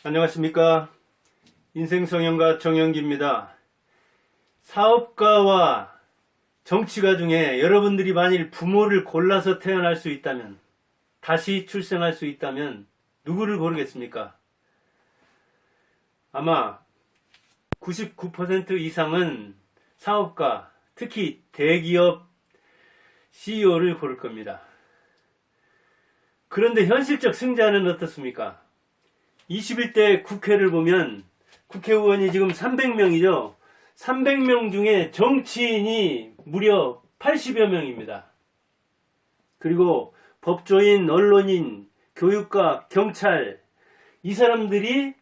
안녕하십니까. 인생성형가 정영기입니다. 사업가와 정치가 중에 여러분들이 만일 부모를 골라서 태어날 수 있다면, 다시 출생할 수 있다면 누구를 고르겠습니까? 아마 99% 이상은 사업가, 특히 대기업 CEO를 고를 겁니다. 그런데 현실적 승자는 어떻습니까? 21대 국회를 보면 국회의원이 지금 300명이죠. 300명 중에 정치인이 무려 80여 명입니다. 그리고 법조인, 언론인, 교육가, 경찰, 이 사람들이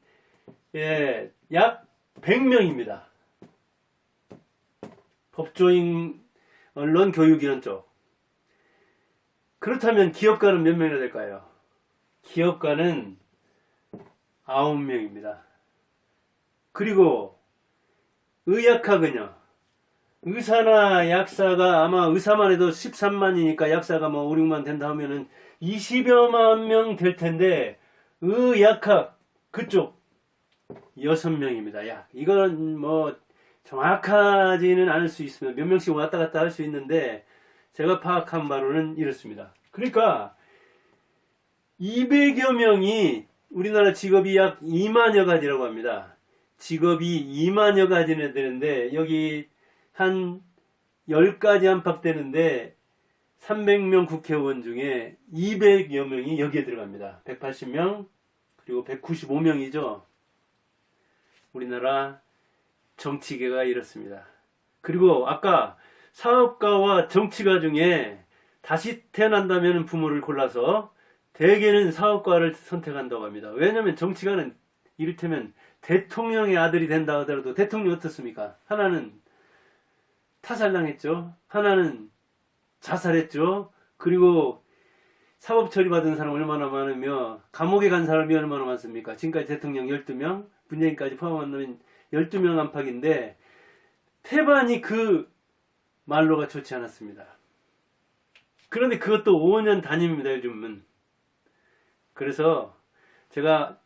약 100명입니다. 법조인, 언론, 교육 이런 쪽. 그렇다면 기업가는 몇 명이나 될까요? 기업가는 9명입니다. 그리고 의학학은요. 의사나 약사가 아마 의사만 해도 13만이니까 약사가 뭐 5, 6만 된다 하면은 20여만 명 될 텐데 의약학 그쪽 6명입니다. 약. 이건 뭐 정확하지는 않을 수 있습니다. 몇 명씩 왔다 갔다 할 수 있는데 제가 파악한 바로는 이렇습니다. 그러니까 200여 명이 우리나라 직업이 약 2만여 가지라고 합니다. 직업이 2만여 가지나 되는데 여기 한 10가지 안팎 되는데 300명 국회의원 중에 200여 명이 여기에 들어갑니다. 180명 그리고 195명이죠. 우리나라 정치계가 이렇습니다. 그리고 아까 사업가와 정치가 중에 다시 태어난다면 부모를 골라서 대개는 사업가를 선택한다고 합니다. 왜냐하면 정치가는 이를테면 대통령의 아들이 된다 하더라도 대통령이 어떻습니까? 하나는 타살당했죠. 하나는 자살했죠. 그리고 사법 처리받은 사람 얼마나 많으며 감옥에 간 사람이 얼마나 많습니까? 지금까지 대통령 12명, 문재인까지 포함하면 12명 안팎인데 태반이 그 말로가 좋지 않았습니다. 그런데 그것도 5년 단임입니다. 요즘은. 그래서 제가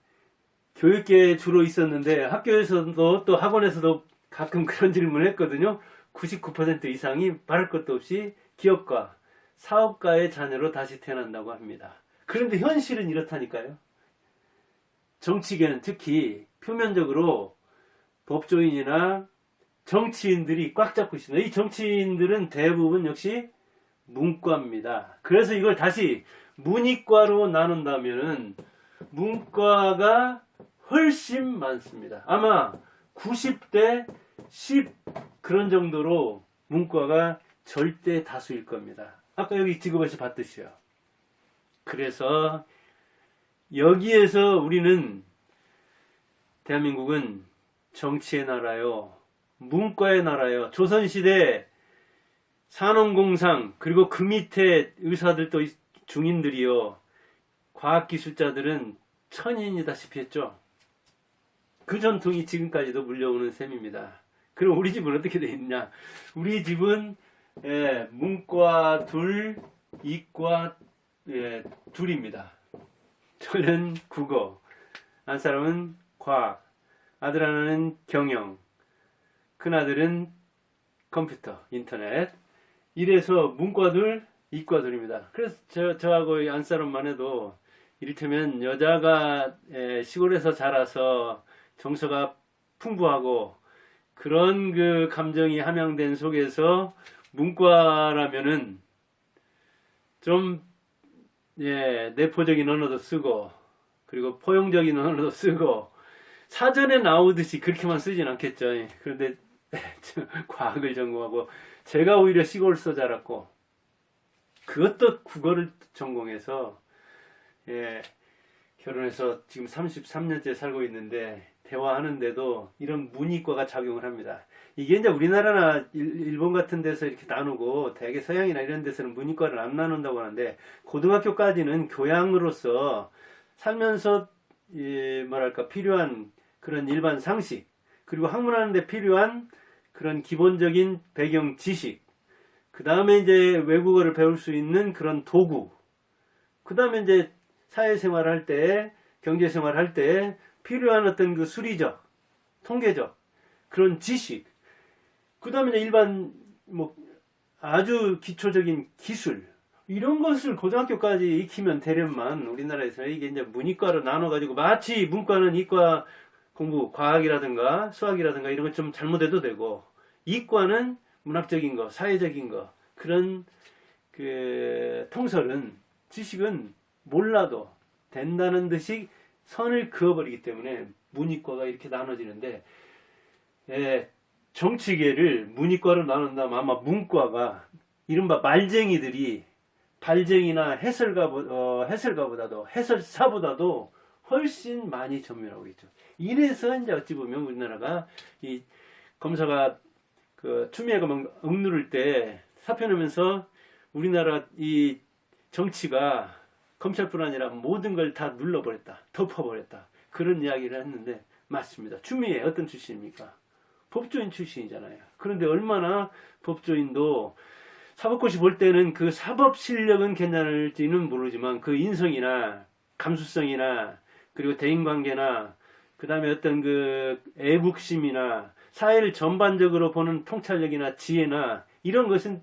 교육계에 주로 있었는데 학교에서도 또 학원에서도 가끔 그런 질문을 했거든요. 99% 이상이 말할 것도 없이 기업가, 사업가의 자녀로 다시 태어난다고 합니다. 그런데 현실은 이렇다니까요. 정치계는 특히 표면적으로 법조인이나 정치인들이 꽉 잡고 있습니다. 이 정치인들은 대부분 역시 문과입니다. 그래서 이걸 다시 문이과로 나눈다면은 문과가 훨씬 많습니다. 아마 90대 10 그런 정도로 문과가 절대 다수일 겁니다. 아까 여기 직업에서 봤듯이요. 그래서 여기에서 우리는 대한민국은 정치의 나라요. 문과의 나라요. 조선시대 산업공상 그리고 그 밑에 의사들도 중인들이요. 과학기술자들은 천인이다시피 했죠. 그 전통이 지금까지도 물려오는 셈입니다. 그럼 우리 집은 어떻게 되어 있냐? 우리 집은 문과 둘, 이과 둘입니다. 저는 국어, 한 사람은 과학, 아들 하나는 경영, 큰아들은 컴퓨터, 인터넷. 이래서 문과 둘, 이과 둘입니다. 그래서 저하고 안 사람만 해도 이를테면 여자가 시골에서 자라서 정서가 풍부하고 그런 그 감정이 함양된 속에서 문과라면은 좀 내포적인 언어도 쓰고 그리고 포용적인 언어도 쓰고 사전에 나오듯이 그렇게만 쓰진 않겠죠. 그런데 과학을 전공하고 제가 오히려 시골에서 자랐고 그것도 국어를 전공해서 결혼해서 지금 33년째 살고 있는데 대화하는데도 이런 문이과가 작용을 합니다. 이게 이제 우리나라나 일본 같은 데서 이렇게 나누고 대개 서양이나 이런 데서는 문이과를 안 나눈다고 하는데 고등학교까지는 교양으로서 살면서 뭐랄까 필요한 그런 일반 상식 그리고 학문하는 데 필요한 그런 기본적인 배경 지식 그 다음에 이제 외국어를 배울 수 있는 그런 도구 그 다음에 이제 사회생활 할 때 경제생활 할 때 필요한 어떤 그 수리적, 통계적 그런 지식, 그 다음에 일반 뭐 아주 기초적인 기술, 이런 것을 고등학교까지 익히면 되련만 우리나라에서 이게 이제 문이과로 나눠가지고 마치 문과는 이과 공부, 과학이라든가 수학이라든가 이런 것 좀 잘못해도 되고, 이과는 문학적인 거, 사회적인 거, 그런 그 통설은, 지식은 몰라도 된다는 듯이 선을 그어버리기 때문에 문이과가 이렇게 나눠지는데, 정치계를 문이과로 나눈다면 아마 문과가 이른바 말쟁이들이 발쟁이나 해설가보다도 해설사보다도 훨씬 많이 전멸하고 있죠. 이래서 이제 어찌 보면 우리나라가 이 검사가 그 추미애가 막 억누를 때 사표 내면서 우리나라 이 정치가 검찰뿐 아니라 모든 걸 다 눌러버렸다, 덮어버렸다, 그런 이야기를 했는데 맞습니다. 추미애 어떤 출신입니까? 법조인 출신이잖아요. 그런데 얼마나 법조인도 사법고시 볼 때는 그 사법 실력은 괜찮을지는 모르지만 그 인성이나 감수성이나 그리고 대인관계나 그 다음에 어떤 그 애국심이나 사회를 전반적으로 보는 통찰력이나 지혜나 이런 것은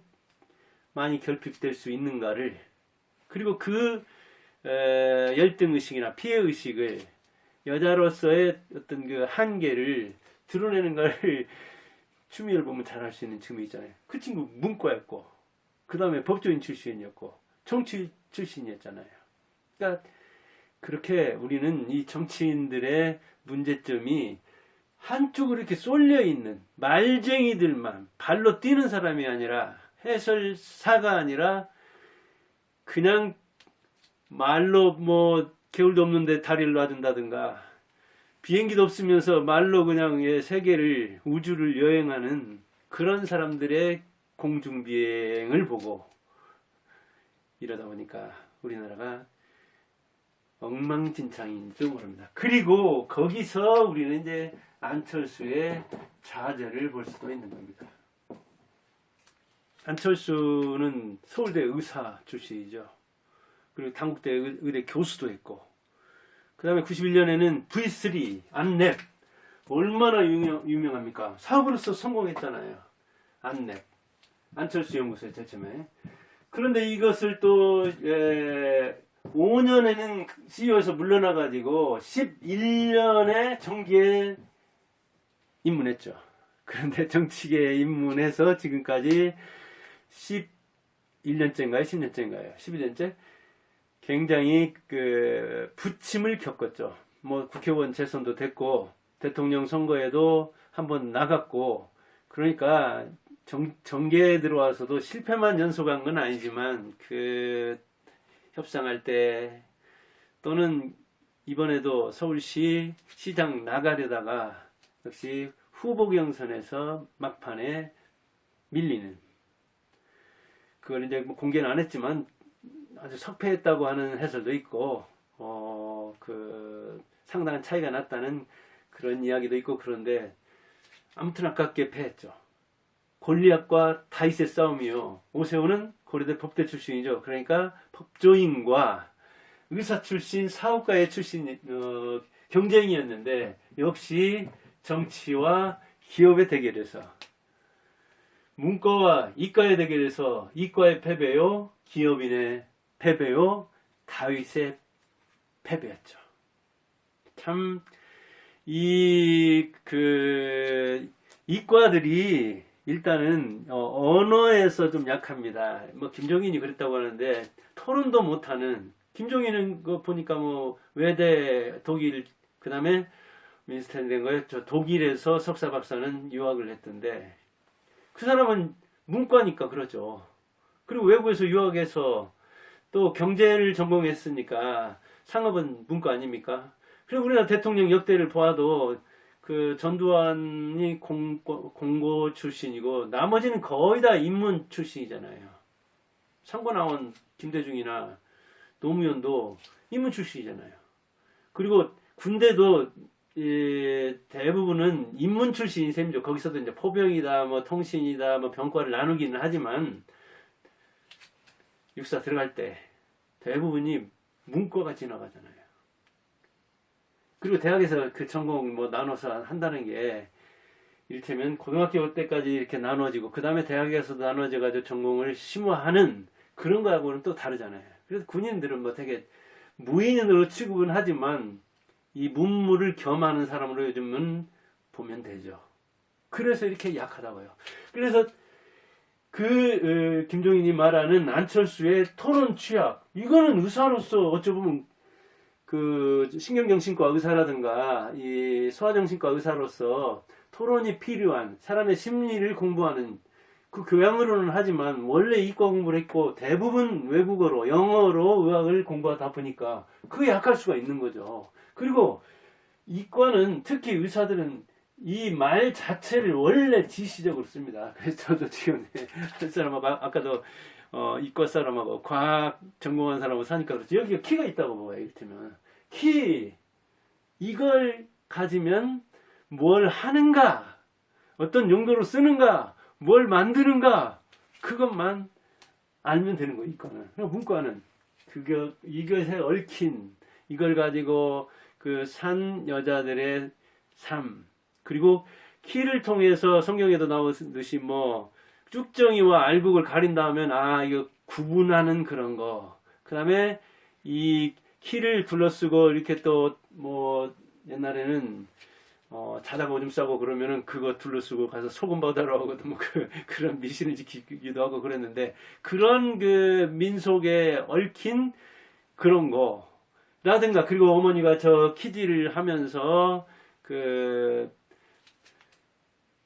많이 결핍될 수 있는가를, 그리고 그 열등의식이나 피해의식을, 여자로서의 어떤 그 한계를 드러내는 걸 추미애를 보면 잘 알 수 있는 점이 있잖아요. 그 친구 문과였고 그 다음에 법조인 출신이었고 정치 출신이었잖아요. 그러니까 그렇게 우리는 이 정치인들의 문제점이 한쪽으로 이렇게 쏠려 있는 말쟁이들만, 발로 뛰는 사람이 아니라, 해설사가 아니라 그냥 말로 뭐 개울도 없는데 다리를 놔준다든가, 비행기도 없으면서 말로 그냥 세계를, 우주를 여행하는 그런 사람들의 공중비행을 보고 이러다 보니까 우리나라가 엉망진창인 줄 모릅니다. 그리고 거기서 우리는 이제 안철수의 좌절을 볼 수도 있는 겁니다. 안철수는 서울대 의사 출신이죠. 그리고 당국대 의대 교수도 했고, 그 다음에 91년에는 V3 안랩, 얼마나 유명합니까? 사업으로서 성공했잖아요. 안랩, 안철수 연구소의 제점에. 그런데 이것을 또 5년에는 CEO에서 물러나가지고 11년에 정계에 입문했죠. 그런데 정치계에 입문해서 지금까지 11년째인가요? 10년째인가요? 11년째? 굉장히 그 부침을 겪었죠. 뭐 국회의원 재선도 됐고 대통령 선거에도 한번 나갔고, 그러니까 정계에 들어와서도 실패만 연속한 건 아니지만 그 협상할 때 또는 이번에도 서울시 시장 나가려다가 역시 후보 경선에서 막판에 밀리는, 그걸 이제 뭐 공개는 안 했지만 아주 석패했다고 하는 해설도 있고, 그 상당한 차이가 났다는 그런 이야기도 있고, 그런데 아무튼 아깝게 패했죠. 골리앗과 다윗의 싸움이요. 오세훈은 고려대 법대 출신이죠. 그러니까 법조인과 의사 출신, 사업가의 출신 경쟁이었는데 역시 정치와 기업의 대결에서, 문과와 이과의 대결에서 이과의 패배요, 기업인의 패배요, 다윗의 패배였죠. 참 이과들이 일단은 언어에서 좀 약합니다. 뭐 김종인이 그랬다고 하는데 토론도 못하는, 김종인은 그 보니까 뭐 외대 독일, 그 다음에 민스텐 된 거예요. 저 독일에서 석사 박사는 유학을 했던데 그 사람은 문과니까 그러죠. 그리고 외국에서 유학해서 또 경제를 전공했으니까 상업은 문과 아닙니까? 그리고 우리나라 대통령 역대를 보아도 그 전두환이 공고 출신이고 나머지는 거의 다 인문 출신이잖아요. 상관하원 김대중이나 노무현도 인문 출신이잖아요. 그리고 군대도 대부분은 인문 출신인 셈이죠. 거기서도 이제 포병이다, 뭐 통신이다, 뭐 병과를 나누기는 하지만 육사 들어갈 때 대부분이 문과가 지나가잖아요. 그리고 대학에서 그 전공 뭐 나눠서 한다는 게 이를테면 고등학교 때까지 이렇게 나눠지고 그 다음에 대학에서도 나눠져 가지고 전공을 심화하는 그런 거하고는 또 다르잖아요. 그래서 군인들은 뭐 되게 무인으로 취급은 하지만 이 문무를 겸하는 사람으로 요즘은 보면 되죠. 그래서 이렇게 약하다고요. 그래서 김종인이 말하는 안철수의 토론 취약, 이거는 의사로서 어쩌면 그 신경정신과 의사라든가 이 소아정신과 의사로서 토론이 필요한 사람의 심리를 공부하는 그 교양으로는 하지만 원래 이과 공부를 했고 대부분 외국어로 영어로 의학을 공부하다 보니까 그게 약할 수가 있는 거죠. 그리고 이과는 특히 의사들은 이 말 자체를 원래 지시적으로 씁니다. 그래서 저도 지금 한 사람하고 아까도 이과 사람하고 과학 전공한 사람하고 사니까 그렇지 여기가 키가 있다고 봐요. 이를테면 키 이걸 가지면 뭘 하는가 어떤 용도로 쓰는가 뭘 만드는가 그것만 알면 되는 거예요. 이과는. 문과는 이것에 얽힌 이걸 가지고 그 산 여자들의 삶 그리고 키를 통해서 성경에도 나오듯이 뭐 쭉정이와 알곡을 가린다 하면 이거 구분하는 그런 거. 그 다음에 이 키를 둘러쓰고 이렇게 또 뭐 옛날에는 자다가 오줌 싸고 그러면은 그거 둘러쓰고 가서 소금 받으러 하고 뭐 그런 미신을 지키기도 하고 그랬는데 그런 그 민속에 얽힌 그런 거 라든가 그리고 어머니가 저 키디를 하면서 그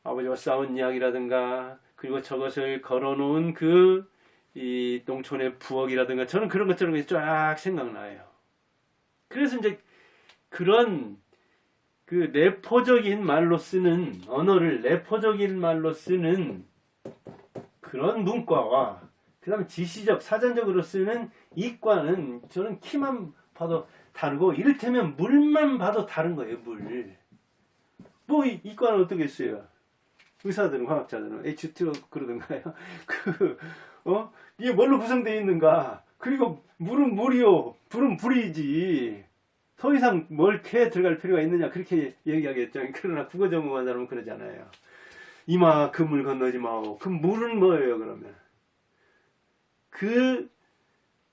아버지와 싸운 이야기라든가 그리고 저것을 걸어놓은 이 농촌의 부엌이라든가 저는 그런 것처럼 쫙 생각나요. 그래서 이제 그런 그 내포적인 말로 쓰는 언어를 내포적인 말로 쓰는 그런 문과와 그 다음에 지시적 사전적으로 쓰는 이과는 저는 키만 봐도 다르고 이를테면 물만 봐도 다른 거예요. 물. 뭐 이과는 어떻게 써요? 의사들은 과학자들은 H2O 그러던가요? 이게 뭘로 구성되어 있는가? 그리고 물은 물이요, 불은 불이지. 더 이상 뭘 캐 들어갈 필요가 있느냐 그렇게 얘기하겠죠. 그러나 국어 전공한 사람은 그러잖아요. 이마 그 물 건너지 마오. 그 물은 뭐예요 그러면? 그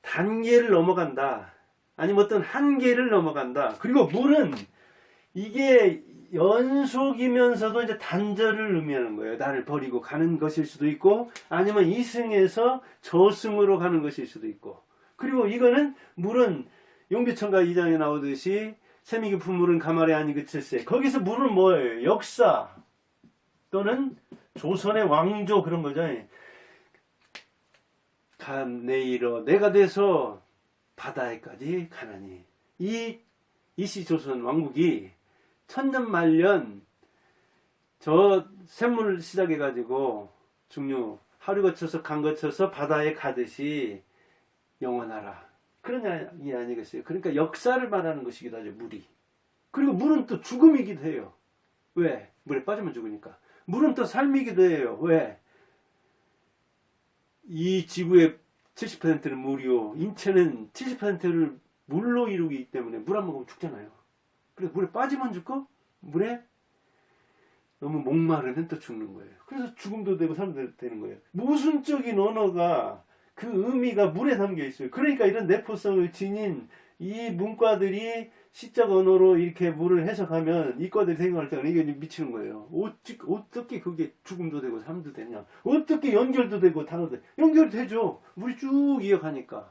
단계를 넘어간다. 아니면 어떤 한계를 넘어간다. 그리고 물은 이게 연속이면서도 이제 단절을 의미하는 거예요. 나를 버리고 가는 것일 수도 있고 아니면 이승에서 저승으로 가는 것일 수도 있고 그리고 이거는 물은 용비천가 2장에 나오듯이 샘이 깊은 물은 가말에 아니 그칠세 거기서 물은 뭐예요? 역사 또는 조선의 왕조 그런 거죠. 내일어 내가 돼서 바다에까지 가나니 이 이시조선 왕국이 천년말년 저 샘물 시작해가지고 중류 하루 거쳐서 강 거쳐서 바다에 가듯이 영원하라 그런 이야기 아니겠어요. 그러니까 역사를 말하는 것이기도 하죠. 물이. 그리고 물은 또 죽음이기도 해요. 왜? 물에 빠지면 죽으니까. 물은 또 삶이기도 해요. 왜? 이 지구의 70%는 물이요. 인체는 70%를 물로 이루기 때문에 물 안 먹으면 죽잖아요. 그래서 물에 빠지면 죽고 물에 너무 목마르면 또 죽는 거예요. 그래서 죽음도 되고 삶도 되는 거예요. 모순적인 언어가 그 의미가 물에 담겨 있어요. 그러니까 이런 내포성을 지닌 이 문과들이 시적 언어로 이렇게 물을 해석하면 이과들이 생각할 때는 이게 미치는 거예요. 어떻게 그게 죽음도 되고 삶도 되냐? 어떻게 연결도 되고 단어도 연결되죠. 물이 쭉 이어가니까.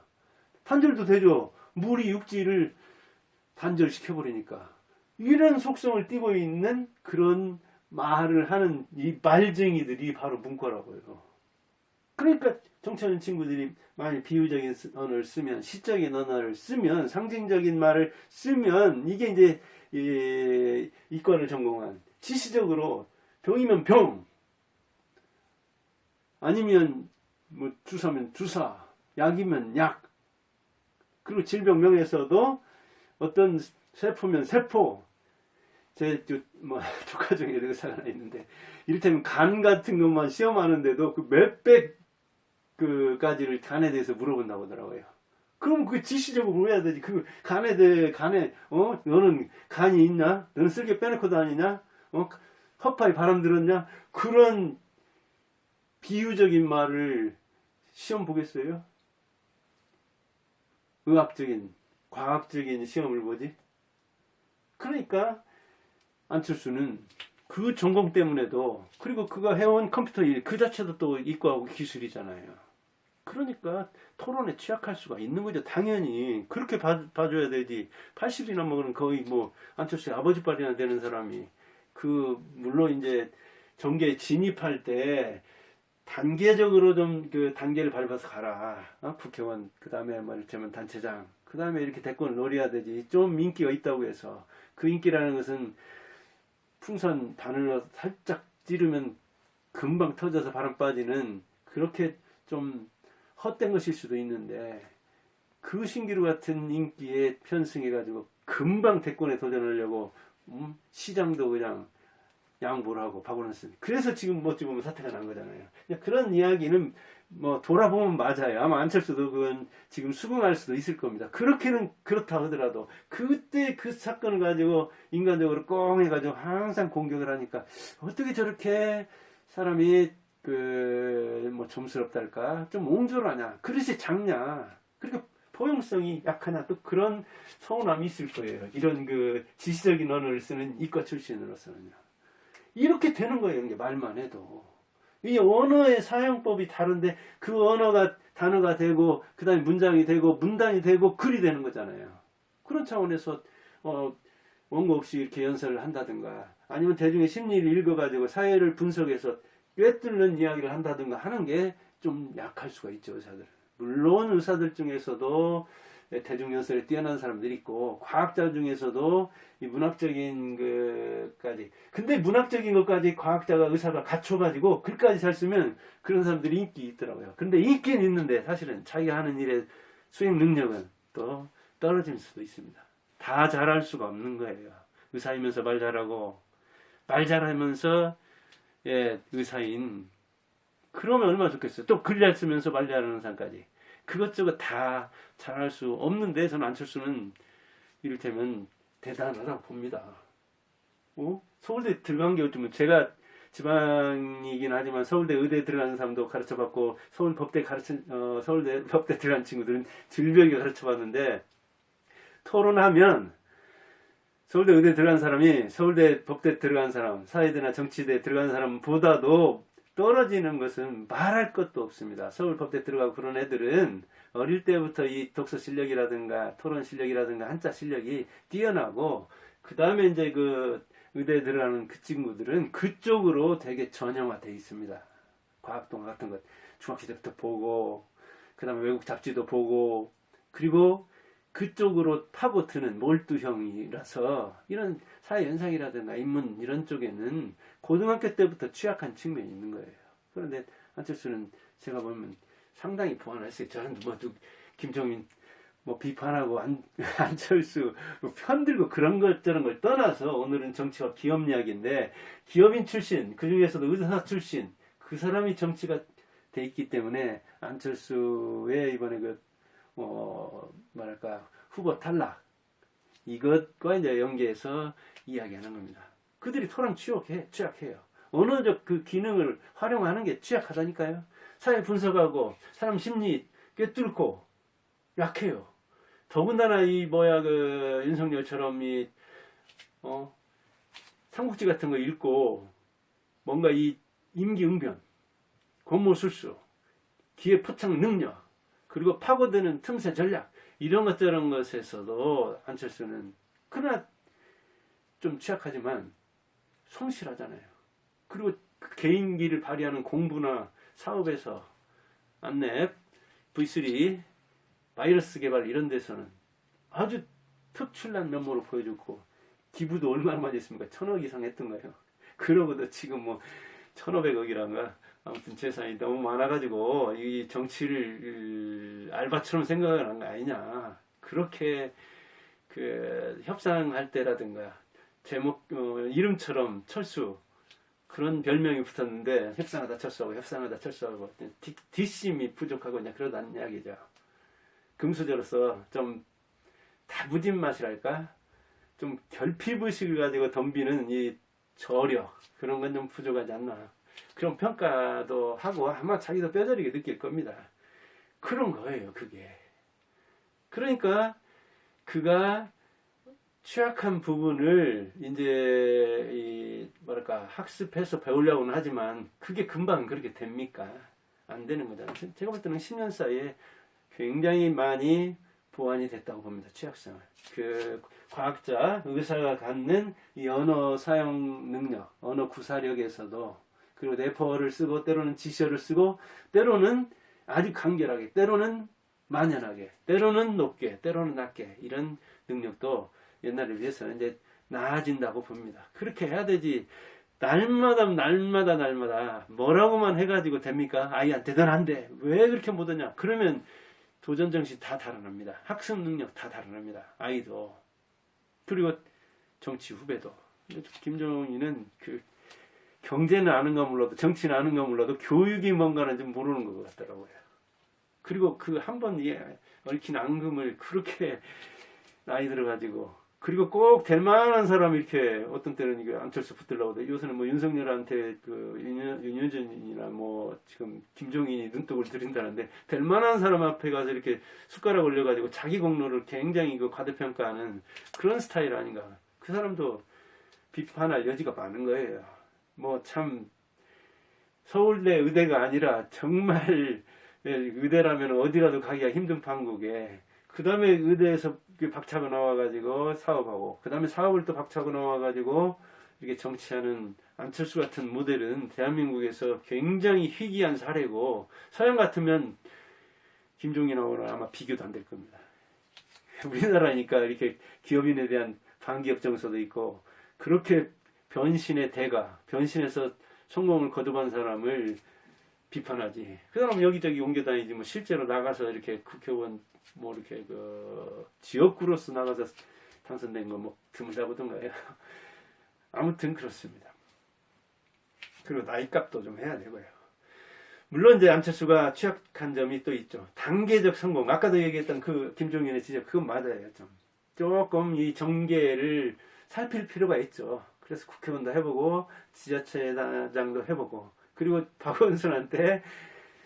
단절도 되죠. 물이 육지를 단절시켜버리니까. 이런 속성을 띠고 있는 그런 말을 하는 이 말쟁이들이 바로 문과라고요. 그러니까 정치하는 친구들이 만약 비유적인 언어를 쓰면 시적인 언어를 쓰면 상징적인 말을 쓰면 이게 이제 이과를 전공한 지시적으로 병이면 병 아니면 뭐 주사면 주사 약이면 약 그리고 질병명에서도 어떤 세포면 세포 뭐 조카 중에 의사가 하나 있는데 이를테면 간 같은 것만 시험하는데도 그 몇백 그까지를 간에 대해서 물어본다고 하더라고요. 그럼 그 지시적으로 해야 되지. 그 간에 너는 간이 있냐? 너는 쓸개 빼놓고 다니냐? 허파에 바람 들었냐? 그런 비유적인 말을 시험 보겠어요? 의학적인, 과학적인 시험을 보지? 그러니까 안철수는 그 전공 때문에도, 그리고 그가 해온 컴퓨터 일 그 자체도 또 이과하고 기술이잖아요. 그러니까 토론에 취약할 수가 있는 거죠. 당연히 그렇게 봐줘야 되지. 80이나 먹으면 거의 뭐 안철수의 아버지 빨이나 되는 사람이, 물론 이제 정계에 진입할 때 단계적으로 좀 그 단계를 밟아서 가라. 국회의원, 그 다음에 말하자면 단체장, 그 다음에 이렇게 대권을 노려야 되지. 좀 인기가 있다고 해서, 그 인기라는 것은 풍선 바늘로 살짝 찌르면 금방 터져서 바람 빠지는, 그렇게 좀 헛된 것일 수도 있는데, 그 신기루 같은 인기에 편승해가지고 금방 대권에 도전하려고 시장도 그냥 양보를 하고 박원순. 그래서 지금 어찌 보면 사태가 난 거잖아요. 그런 이야기는 뭐 돌아보면 맞아요. 아마 안철수도 그건 지금 수긍할 수도 있을 겁니다. 그렇게는 그렇다 하더라도 그때 그 사건을 가지고 인간적으로 꽁 해가지고 항상 공격을 하니까 어떻게 저렇게 사람이 뭐 좀스럽달까, 좀 옹졸하냐, 그릇이 작냐, 그렇게 포용성이 약하냐, 또 그런 서운함이 있을 거예요. 이런 그 지시적인 언어를 쓰는 이과 출신으로서는요. 이렇게 되는 거예요. 이게 말만 해도. 이 언어의 사용법이 다른데 그 언어가 단어가 되고, 그 다음에 문장이 되고, 문단이 되고, 글이 되는 거잖아요. 그런 차원에서 원고 없이 이렇게 연설을 한다든가, 아니면 대중의 심리를 읽어가지고 사회를 분석해서 꿰뚫는 이야기를 한다든가 하는 게 좀 약할 수가 있죠, 의사들. 물론 의사들 중에서도 대중연설에 뛰어난 사람들이 있고, 과학자 중에서도 이 문학적인 것까지, 근데 문학적인 것까지 과학자가 의사가 갖춰가지고 글까지 잘 쓰면 그런 사람들이 인기 있더라고요. 근데 있긴 있는데 사실은 자기가 하는 일의 수행 능력은 또 떨어질 수도 있습니다. 다 잘할 수가 없는 거예요. 의사이면서 말 잘하고, 말 잘하면서 의사인, 그러면 얼마나 좋겠어요. 또 글 잘 쓰면서 말 잘하는 사람까지. 그것저것 다 잘할 수 없는데, 저는 안철수는 이를테면 대단하다고 봅니다. 서울대 들어간 게 어쩌면, 제가 지방이긴 하지만 서울대 의대 들어가는 사람도 가르쳐봤고, 서울대 법대 들어간 친구들은 질벽에 가르쳐봤는데, 토론하면 서울대 의대 들어간 사람이 서울대 법대 들어간 사람, 사회대나 정치대 들어간 사람보다도 떨어지는 것은 말할 것도 없습니다. 서울 법대 들어가고 그런 애들은 어릴 때부터 이 독서 실력이라든가 토론 실력이라든가 한자 실력이 뛰어나고, 그 다음에 이제 그 의대 들어가는 그 친구들은 그쪽으로 되게 전형화되어 있습니다. 과학동화 같은 것 중학시대부터 보고, 그 다음에 외국 잡지도 보고, 그리고 그쪽으로 파고드는 몰두형이라서 이런 사회현상이라든가 인문 이런 쪽에는 고등학교 때부터 취약한 측면이 있는 거예요. 그런데 안철수는 제가 보면 상당히 보완을 했어요. 저는 김종인 비판하고 안철수 편들고 그런 것 저런 걸 떠나서 오늘은 정치와 기업 이야기인데, 기업인 출신, 그 중에서도 의사 출신, 그 사람이 정치가 돼 있기 때문에 안철수의 이번에 후보 탈락, 이것과 이제 연계해서 이야기하는 겁니다. 그들이 토론 취약해요. 언어적 그 기능을 활용하는 게 취약하다니까요. 사회 분석하고 사람 심리 꿰뚫고 약해요. 더군다나 윤석열처럼 삼국지 같은 거 읽고 뭔가 이 임기응변, 권모술수, 기회 포착 능력, 그리고 파고드는 틈새 전략, 이런 것 저런 것에서도 안철수는 그러나 좀 취약하지만 성실하잖아요. 그리고 그 개인기를 발휘하는 공부나 사업에서 안랩, V3, 바이러스 개발 이런 데서는 아주 특출난 면모를 보여줬고, 기부도 얼마나 많이 했습니까? 1,000억 이상 했던 거예요. 그러고도 지금 1,500억이란가 아무튼 재산이 너무 많아가지고 이 정치를 알바처럼 생각을 한 거 아니냐. 그렇게 협상할 때라든가 제목 이름처럼 철수, 그런 별명이 붙었는데 협상하다 철수하고 뒷심이 부족하고 그냥 그러다는 이야기죠. 금수저로서 좀 다부진 맛이랄까? 좀 결핍의식을 가지고 덤비는 이 저력, 그런 건 좀 부족하지 않나. 그런 평가도 하고 아마 자기도 뼈저리게 느낄 겁니다. 그런 거예요, 그게. 그러니까 그가 취약한 부분을 이제 뭐랄까 학습해서 배우려고는 하지만 그게 금방 그렇게 됩니까? 안 되는 거잖아요. 제가 볼 때는 10년 사이에 굉장히 많이 보완이 됐다고 봅니다. 취약성을. 그 과학자, 의사가 갖는 이 언어 사용 능력, 언어 구사력에서도, 그리고 래퍼를 쓰고 때로는 지시어를 쓰고 때로는 아주 간결하게, 때로는 만연하게, 때로는 높게, 때로는 낮게, 이런 능력도 옛날에 비해서 이제 나아진다고 봅니다. 그렇게 해야 되지. 날마다 뭐라고만 해가지고 됩니까? 아이야 대단한데 왜 그렇게 못하냐? 그러면 도전 정신 다 달아납니다. 학습 능력 다 달아납니다. 아이도. 그리고 정치 후배도. 김종인은 그 경제는 아는가 몰라도, 정치는 아는가 몰라도 교육이 뭔가는 좀 모르는 것 같더라고요. 그리고 그 한 번 얽힌 앙금을 그렇게 나이 들어가지고, 그리고 꼭 될 만한 사람 이렇게 어떤 때는 이게 안철수 붙들려고 돼. 요새는 뭐 윤석열한테 그 윤여준이나 뭐 지금 김종인이 눈독을 들인다는데, 될 만한 사람 앞에 가서 이렇게 숟가락 올려가지고 자기 공로를 굉장히 그 과대평가하는 그런 스타일 아닌가. 그 사람도 비판할 여지가 많은 거예요. 뭐 참 서울대 의대가 아니라 정말 의대라면 어디라도 가기가 힘든 판국에, 그 다음에 의대에서 박차고 나와가지고 사업하고, 그 다음에 사업을 또 박차고 나와가지고 이렇게 정치하는 안철수 같은 모델은 대한민국에서 굉장히 희귀한 사례고, 서양 같으면 김종인하고는 아마 비교도 안 될 겁니다. 우리나라니까 이렇게 기업인에 대한 반기업 정서도 있고, 그렇게 변신의 대가, 변신해서 성공을 거듭한 사람을 비판하지. 그 사람 여기저기 옮겨 다니지, 뭐 실제로 나가서 이렇게 국회의원 뭐 이렇게 그 지역구로서 나가서 당선된 거 뭐 드물다보던가요. 아무튼 그렇습니다. 그리고 나이값도 좀 해야 되고요. 물론 이제 안철수가 취약한 점이 또 있죠. 단계적 성공. 아까도 얘기했던 그 김종인의 지적, 그건 맞아요. 조금 이 정계를 살필 필요가 있죠. 그래서 국회의원도 해보고 지자체장도 해보고, 그리고 박원순한테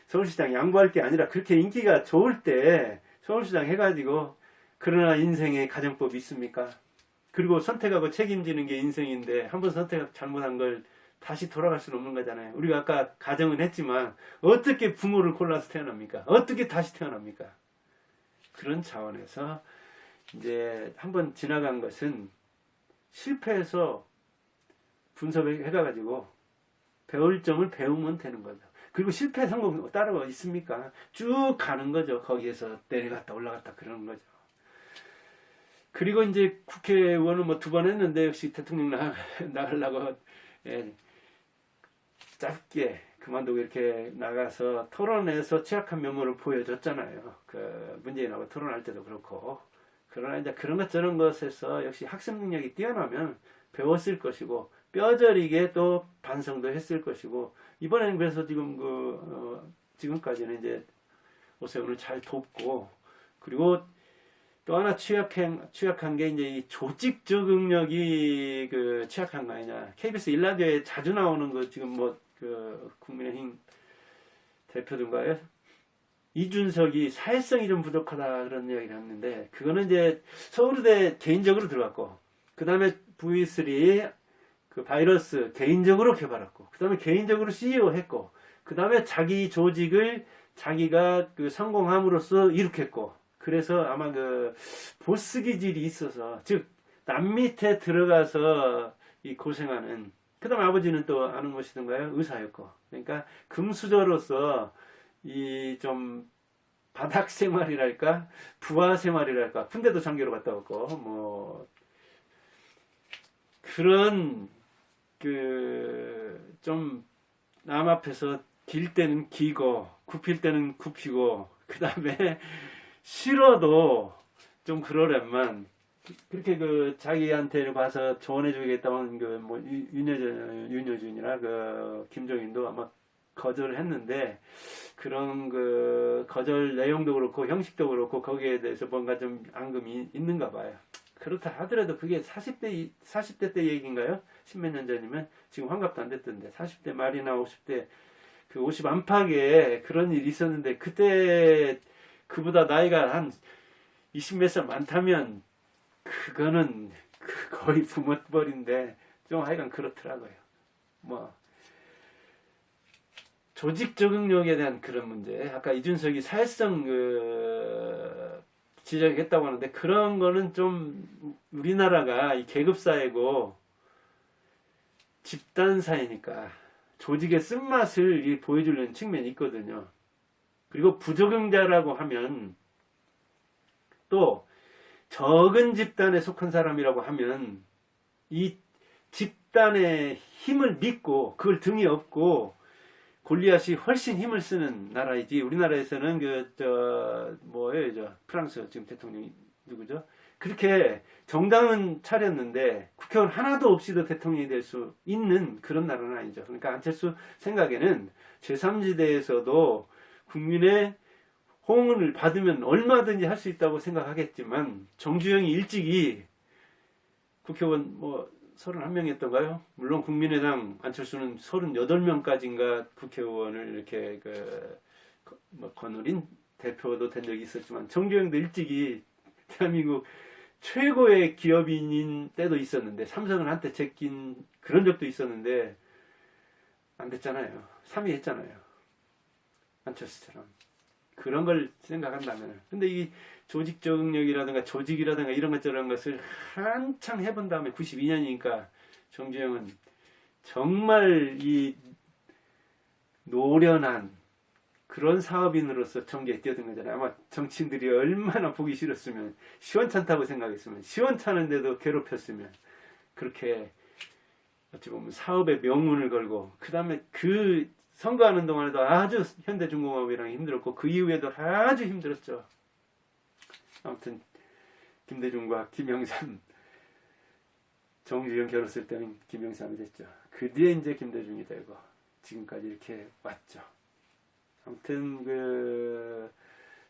서울시장 양보할 게 아니라 그렇게 인기가 좋을 때 서울시장 해가지고, 그러나 인생에 가정법이 있습니까? 그리고 선택하고 책임지는 게 인생인데 한번 선택 잘못한 걸 다시 돌아갈 수는 없는 거잖아요. 우리가 아까 가정은 했지만 어떻게 부모를 골라서 태어납니까? 어떻게 다시 태어납니까? 그런 차원에서 이제 한번 지나간 것은 실패해서 분석해가지고 배울 점을 배우면 되는 거죠. 그리고 실패 성공 따로 있습니까? 쭉 가는 거죠. 거기에서 내려갔다 올라갔다 그러는 거죠. 그리고 이제 국회의원은 뭐 2번 했는데 역시 대통령 나가려고 짧게 그만두고 이렇게 나가서 토론에서 취약한 면모를 보여줬잖아요. 그 문재인하고 토론할 때도 그렇고. 그러나 이제 그런 것 저런 것에서 역시 학습 능력이 뛰어나면 배웠을 것이고, 뼈저리게 또 반성도 했을 것이고, 이번에는 그래서 지금 지금까지는 이제 오세훈을 잘 돕고, 그리고 또 하나 취약한 게 이제 이 조직 적응력이 그 취약한 거 아니냐. KBS 일라디오에 자주 나오는 거 지금 뭐 그 국민의힘 대표든가요? 이준석이 사회성이 좀 부족하다 그런 이야기를 했는데, 그거는 이제 서울대 개인적으로 들어갔고, 그 다음에 V3 그 바이러스 개인적으로 개발했고, 그 다음에 개인적으로 CEO 했고, 그 다음에 자기 조직을 자기가 그 성공함으로써 일으켰고, 그래서 아마 그 보스 기질이 있어서, 즉 남 밑에 들어가서 이 고생하는, 그 다음에 아버지는 또 아는 것이던가요? 의사였고, 그러니까 금수저로서 이 좀 바닥 생활이랄까, 부하 생활이랄까, 군대도 장교로 갔다 왔고, 뭐 그런 그 좀 남 앞에서 길 때는 기고 굽힐 때는 굽히고, 그 다음에 싫어도 좀 그러려면 그렇게 그 자기한테 봐서 조언해 주겠다는 그 뭐 윤여준이나 그 김종인도 아마 거절을 했는데 그런 그 거절 내용도 그렇고 형식도 그렇고 거기에 대해서 뭔가 좀 앙금이 있는가 봐요. 그렇다 하더라도 그게 40대 때 얘기인가요? 십몇 년 전이면 지금 환갑도 안 됐던데 40대 말이나 50대 그 50 안팎에 그런 일이 있었는데 그때 그보다 나이가 한 20 몇 살 많다면 그거는 거의 부모뻘인데 좀 하여간 그렇더라고요. 뭐 조직 적응력에 대한 그런 문제 아까 이준석이 사회성 지적했다고 하는데 그런 거는 좀 우리나라가 이 계급사회고 집단사회니까 조직의 쓴맛을 보여주려는 측면이 있거든요. 그리고 부적응자라고 하면 또 적은 집단에 속한 사람이라고 하면 이 집단의 힘을 믿고 그걸 등에 업고 골리앗이 훨씬 힘을 쓰는 나라이지. 우리나라에서는 프랑스 지금 대통령이 누구죠? 그렇게 정당은 차렸는데 국회의원 하나도 없이도 대통령이 될 수 있는 그런 나라는 아니죠. 그러니까 안철수 생각에는 제3지대에서도 국민의 호응을 받으면 얼마든지 할 수 있다고 생각하겠지만 정주영이 일찍이 국회의원 31명이었던가요? 물론 국민의당 안철수는 38명까지인가 국회의원을 이렇게 거느린 대표도 된 적이 있었지만 정주영도 일찍이 대한민국 최고의 기업인인 때도 있었는데 삼성을 한때 제낀 그런 적도 있었는데 안 됐잖아요. 3위 했잖아요. 안철수처럼. 그런 걸 생각한다면. 근데 이 조직 적응력이라든가 조직이라든가 이런 것 저런 것을 한창 해본 다음에 92년이니까 정주영은 정말 이 노련한 그런 사업인으로서 정계에 뛰어든 거잖아요. 아마 정치인들이 얼마나 보기 싫었으면 시원찮다고 생각했으면 시원찮은데도 괴롭혔으면 그렇게 어찌 보면 사업의 명운을 걸고 그 다음에 그 선거하는 동안에도 아주 현대중공업이랑 힘들었고 그 이후에도 아주 힘들었죠. 아무튼 김대중과 김영삼 정주영 결혼했을 때는 김영삼이 됐죠. 그 뒤에 이제 김대중이 되고 지금까지 이렇게 왔죠. 아무튼 그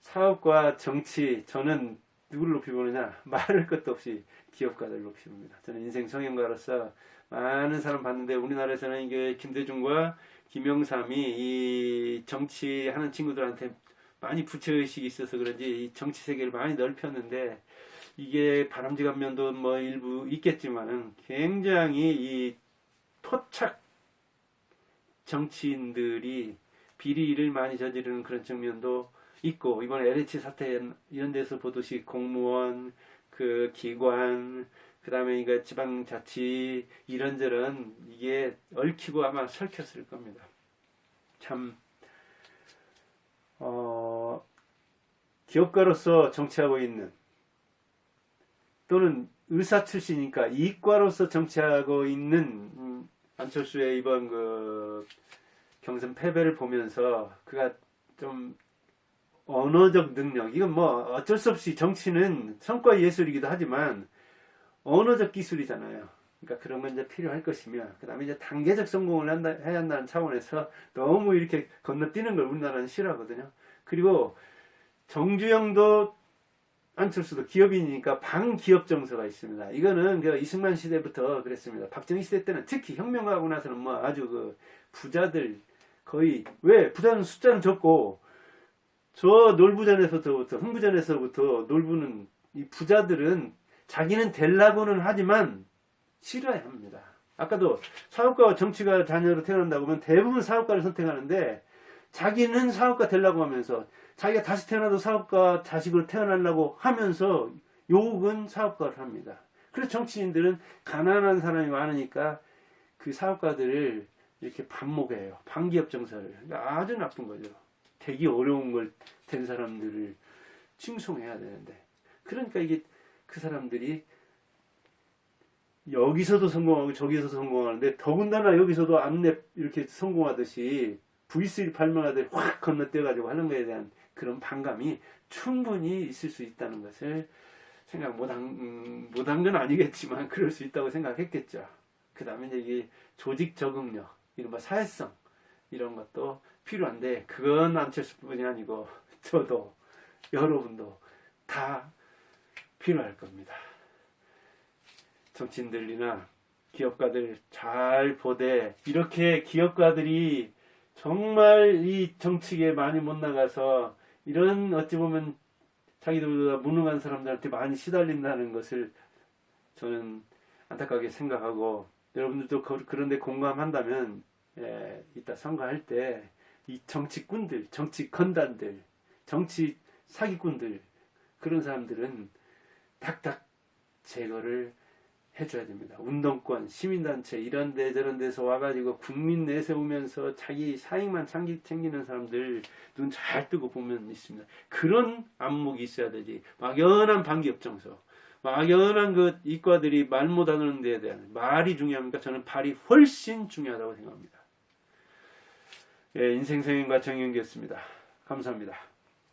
사업과 정치 저는 누구를 높이 보느냐 말할 것도 없이 기업가들 높이 봅니다. 저는 인생 성형가로서 많은 사람 봤는데 우리나라에서는 이게 김대중과 김영삼이 이 정치하는 친구들한테 많이 부채의식이 있어서 그런지 이 정치 세계를 많이 넓혔는데 이게 바람직한 면도 일부 있겠지만은 굉장히 이 토착 정치인들이 비리를 많이 저지르는 그런 측면도 있고 이번에 LH 사태 이런 데서 보듯이 공무원 그 기관 그 다음에 이거 지방자치 이런저런 이게 얽히고 아마 설켰을 겁니다. 참 기업가로서 정치하고 있는 또는 의사 출신이니까 이과로서 정치하고 있는 안철수의 이번 그 경선 패배를 보면서 그가 좀 언어적 능력 이건 어쩔 수 없이 정치는 성과 예술이기도 하지만 언어적 기술이잖아요. 그러니까 그런 건 이제 필요할 것이며 그 다음에 이제 단계적 성공을 해야 한다는 차원에서 너무 이렇게 건너뛰는 걸 우리나라는 싫어하거든요. 그리고 정주영도 안철수도 기업인이니까 반기업 정서가 있습니다. 이거는 그 이승만 시대부터 그랬습니다. 박정희 시대 때는 특히 혁명하고 나서는 아주 그 부자들 거의 왜 부자는 숫자는 적고 저 놀부전에서부터 흥부전에서부터 놀부는 이 부자들은 자기는 되려고는 하지만 싫어야 합니다. 아까도 사업가와 정치가 자녀로 태어난다고 하면 대부분 사업가를 선택하는데 자기는 사업가 되려고 하면서 자기가 다시 태어나도 사업가 자식으로 태어나려고 하면서 욕은 사업가를 합니다. 그래서 정치인들은 가난한 사람이 많으니까 그 사업가들을 이렇게 반목해요. 반기업 정서를. 아주 나쁜 거죠. 되게 어려운 걸 된 사람들을 칭송해야 되는데 그러니까 이게 그 사람들이 여기서도 성공하고 저기서도 성공하는데 더군다나 여기서도 암랩 이렇게 성공하듯이 V3 발명하듯이 확 건너뛰어가지고 하는 거에 대한 그런 반감이 충분히 있을 수 있다는 것을 생각 못한 건 아니겠지만 그럴 수 있다고 생각했겠죠. 그 다음에 이제 이게 조직 적응력, 이른바 사회성 이런 것도 필요한데 그건 안철수뿐이 아니고 저도 여러분도 다 필요할 겁니다. 정치인들이나 기업가들 잘 보되 이렇게 기업가들이 정말 이 정치계에 많이 못 나가서 이런 어찌 보면 자기들보다 무능한 사람들한테 많이 시달린다는 것을 저는 안타깝게 생각하고 여러분들도 그런데 공감한다면 이따 선거할 때 이 정치꾼들, 정치 건단들, 정치 사기꾼들 그런 사람들은 탁탁 제거를 해줘야 됩니다. 운동권, 시민단체 이런 데 저런 데서 와가지고 국민 내세우면서 자기 사익만 챙기는 사람들 눈 잘 뜨고 보면 있습니다. 그런 안목이 있어야 되지. 막연한 방기업정서, 막연한 그 이과들이 말 못하는 데에 대한 말이 중요합니까? 저는 발이 훨씬 중요하다고 생각합니다. 인생성인과 정영기였습니다. 감사합니다.